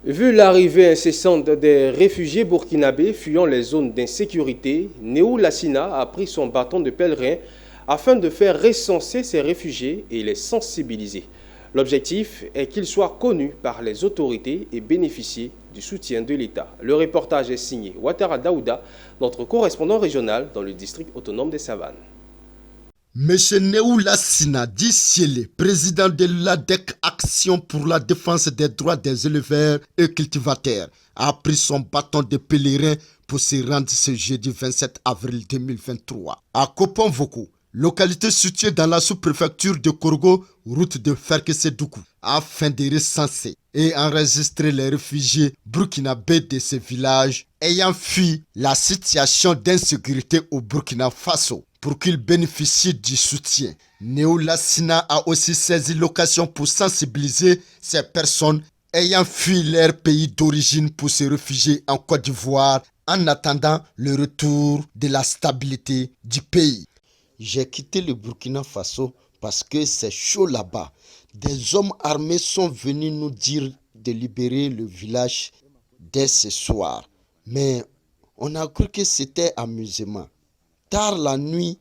Vu l'arrivée incessante des réfugiés burkinabés fuyant les zones d'insécurité, Néou Lassina a pris son bâton de pèlerin afin de faire recenser ces réfugiés et les sensibiliser. L'objectif est qu'ils soient connus par les autorités et bénéficient du soutien de l'État. Le reportage est signé Ouattara Daouda, notre correspondant régional dans le district autonome des Savanes. M. Néou Lassina Diciélé, président de l'ADEC Action pour la défense des droits des éleveurs et cultivateurs, a pris son bâton de pèlerin pour se rendre ce jeudi 27 avril 2023 à Koponvoko, localité située dans la sous-préfecture de Korgo, route de Ferkessédougou, afin de recenser et enregistrer les réfugiés burkinabés de ces villages ayant fui la situation d'insécurité au Burkina Faso, pour qu'ils bénéficient du soutien. Néou Lassina a aussi saisi l'occasion pour sensibiliser ces personnes ayant fui leur pays d'origine pour se réfugier en Côte d'Ivoire en attendant le retour de la stabilité du pays. J'ai quitté le Burkina Faso parce que c'est chaud là-bas. Des hommes armés sont venus nous dire de libérer le village dès ce soir. Mais on a cru que c'était amusement. Tard la nuit,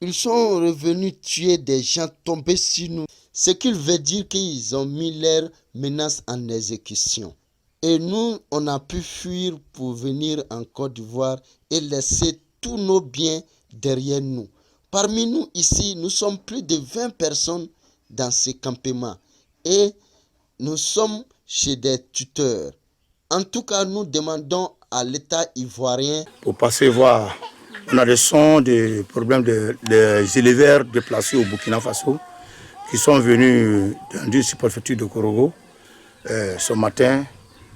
ils sont revenus tuer des gens tombés sur nous. Ce qui veut dire qu'ils ont mis leurs menaces en exécution. Et nous, on a pu fuir pour venir en Côte d'Ivoire et laisser tous nos biens derrière nous. Parmi nous ici, nous sommes plus de 20 personnes dans ces campements. Et nous sommes chez des tuteurs. En tout cas, nous demandons à l'État ivoirien pour passer voir. On a des sons des problèmes des éleveurs déplacés au Burkina Faso qui sont venus dans une sous-préfecture de Korogo ce matin.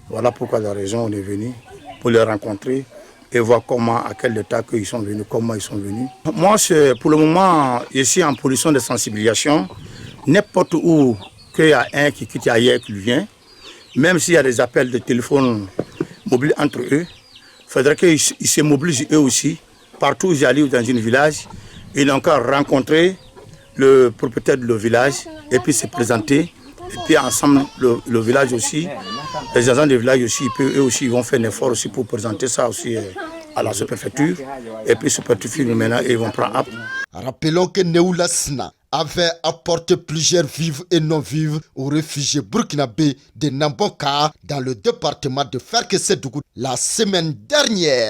Voilà pourquoi la raison on est venu pour les rencontrer et voir comment, à quel état ils sont venus, comment ils sont venus. Moi, pour le moment, je suis en position de sensibilisation. N'importe où qu'il y a un qui quitte ailleurs, qui vient, même s'il y a des appels de téléphone mobile entre eux, il faudrait qu'ils se mobilisent eux aussi. Partout où j'arrive dans un village, ils ont qu'à rencontrer le propriétaire de le village et puis se présenter. Et puis ensemble, le village aussi, les agents du village aussi, eux aussi, ils vont faire un effort aussi pour présenter ça aussi à la sous-préfecture. Et puis sous-préfecture, maintenant, ils vont prendre acte. Rappelons que Néou Lassina avait apporté plusieurs vivres et non-vivres aux réfugiés burkinabés de Namboka dans le département de Ferkessédougou la semaine dernière.